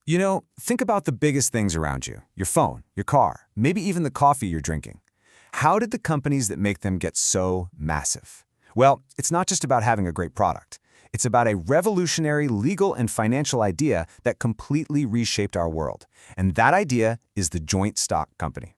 Think about the biggest things around you: your phone, your car, maybe even the coffee you're drinking. How did the companies that make them get so massive? Well, it's not just about having a great product. It's about a revolutionary legal and financial idea that completely reshaped our world. And that idea is the joint stock company.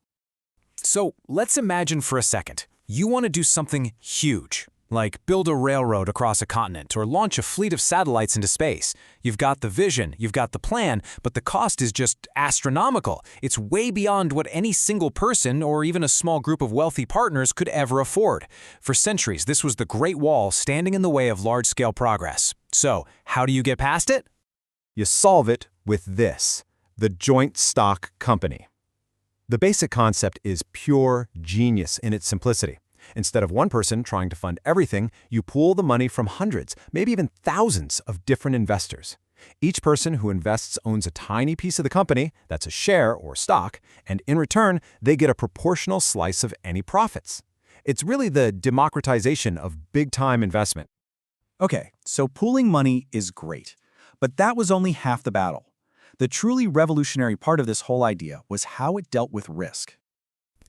So let's imagine for a second, you want to do something huge, like build a railroad across a continent or launch a fleet of satellites into space. You've got the vision, you've got the plan, but the cost is just astronomical. It's way beyond what any single person or even a small group of wealthy partners could ever afford. For centuries, this was the Great Wall standing in the way of large-scale progress. So, how do you get past it? You solve it with this: the joint stock company. The basic concept is pure genius in its simplicity. Instead of one person trying to fund everything, you pool the money from hundreds, maybe even thousands of different investors. Each person who invests owns a tiny piece of the company, that's a share or stock, and in return, they get a proportional slice of any profits. It's really the democratization of big-time investment. Okay, so pooling money is great, but that was only half the battle. The truly revolutionary part of this whole idea was how it dealt with risk.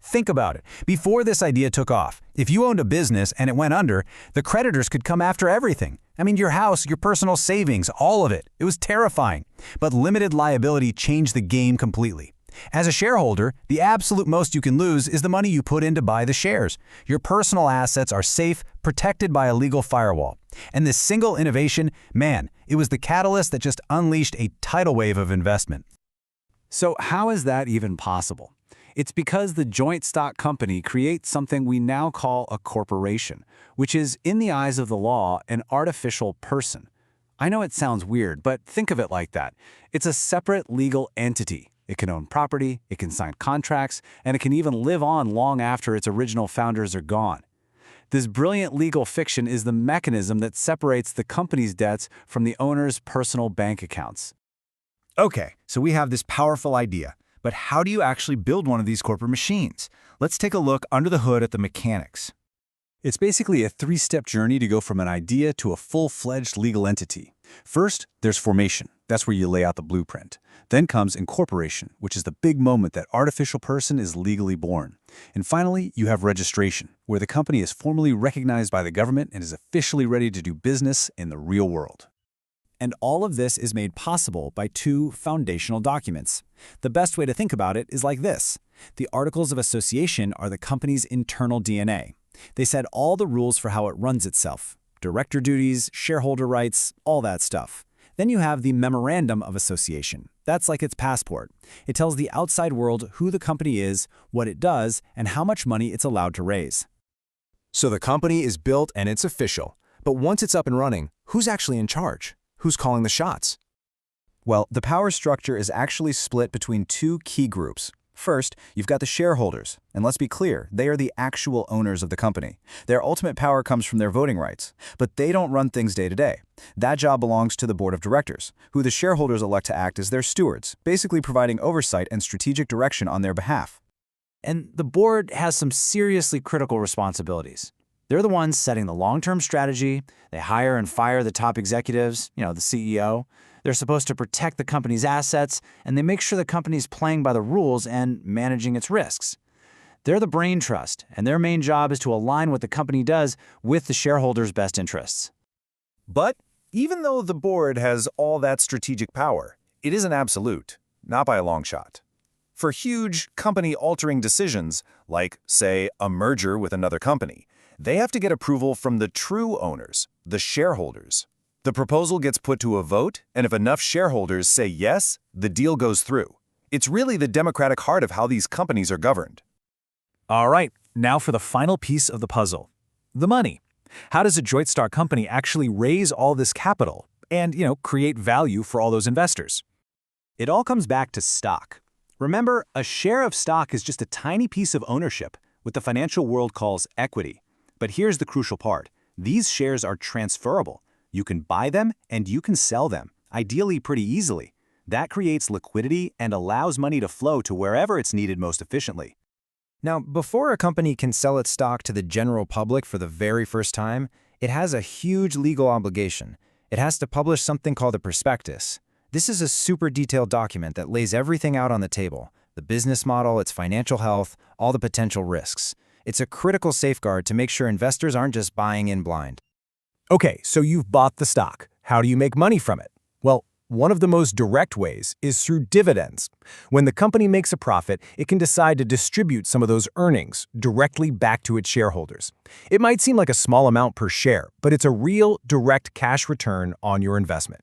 Think about it. Before this idea took off, if you owned a business and it went under, the creditors could come after everything. I mean, your house, your personal savings, all of it. It was terrifying. But limited liability changed the game completely. As a shareholder, the absolute most you can lose is the money you put in to buy the shares. Your personal assets are safe, protected by a legal firewall. And this single innovation, man, it was the catalyst that just unleashed a tidal wave of investment. So how is that even possible? It's because the joint stock company creates something we now call a corporation, which is, in the eyes of the law, an artificial person. I know it sounds weird, but think of it like that. It's a separate legal entity. It can own property, it can sign contracts, and it can even live on long after its original founders are gone. This brilliant legal fiction is the mechanism that separates the company's debts from the owner's personal bank accounts. Okay, so we have this powerful idea. But how do you actually build one of these corporate machines? Let's take a look under the hood at the mechanics. It's basically a three-step journey to go from an idea to a full-fledged legal entity. First, there's formation. That's where you lay out the blueprint. Then comes incorporation, which is the big moment that artificial person is legally born. And finally, you have registration, where the company is formally recognized by the government and is officially ready to do business in the real world. And all of this is made possible by two foundational documents. The best way to think about it is like this. The Articles of Association are the company's internal DNA. They set all the rules for how it runs itself: director duties, shareholder rights, all that stuff. Then you have the Memorandum of Association. That's like its passport. It tells the outside world who the company is, what it does, and how much money it's allowed to raise. So the company is built and it's official. But once it's up and running, who's actually in charge? Who's calling the shots? Well, the power structure is actually split between two key groups. First, you've got the shareholders, and let's be clear, they are the actual owners of the company. Their ultimate power comes from their voting rights, but they don't run things day to day. That job belongs to the board of directors, who the shareholders elect to act as their stewards, basically providing oversight and strategic direction on their behalf. And the board has some seriously critical responsibilities. They're the ones setting the long-term strategy. They hire and fire the top executives, the CEO. They're supposed to protect the company's assets, and they make sure the company's playing by the rules and managing its risks. They're the brain trust, and their main job is to align what the company does with the shareholders' best interests. But even though the board has all that strategic power, it isn't absolute, not by a long shot. For huge, company-altering decisions, like, say, a merger with another company, they have to get approval from the true owners, the shareholders. The proposal gets put to a vote, and if enough shareholders say yes, the deal goes through. It's really the democratic heart of how these companies are governed. All right, now for the final piece of the puzzle. The money. How does a joint stock company actually raise all this capital and, create value for all those investors? It all comes back to stock. Remember, a share of stock is just a tiny piece of ownership, what the financial world calls equity. But here's the crucial part. These shares are transferable. You can buy them and you can sell them, ideally pretty easily. That creates liquidity and allows money to flow to wherever it's needed most efficiently. Now, before a company can sell its stock to the general public for the very first time, it has a huge legal obligation. It has to publish something called a prospectus. This is a super detailed document that lays everything out on the table: the business model, its financial health, all the potential risks. It's a critical safeguard to make sure investors aren't just buying in blind. Okay, so you've bought the stock. How do you make money from it? Well, one of the most direct ways is through dividends. When the company makes a profit, it can decide to distribute some of those earnings directly back to its shareholders. It might seem like a small amount per share, but it's a real, direct cash return on your investment.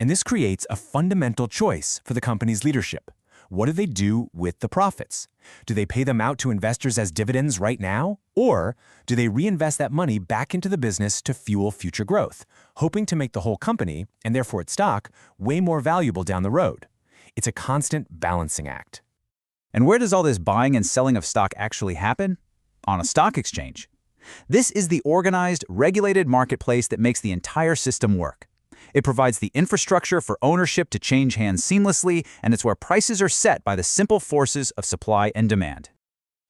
And this creates a fundamental choice for the company's leadership. What do they do with the profits? Do they pay them out to investors as dividends right now? Or do they reinvest that money back into the business to fuel future growth, hoping to make the whole company, and therefore its stock, way more valuable down the road? It's a constant balancing act. And where does all this buying and selling of stock actually happen? On a stock exchange. This is the organized, regulated marketplace that makes the entire system work. It provides the infrastructure for ownership to change hands seamlessly, and it's where prices are set by the simple forces of supply and demand.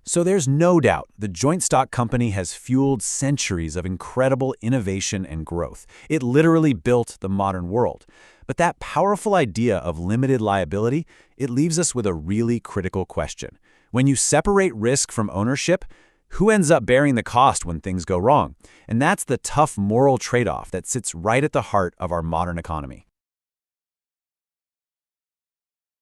So there's no doubt the joint stock company has fueled centuries of incredible innovation and growth. It literally built the modern world. But that powerful idea of limited liability, it leaves us with a really critical question. When you separate risk from ownership, who ends up bearing the cost when things go wrong? And that's the tough moral trade-off that sits right at the heart of our modern economy.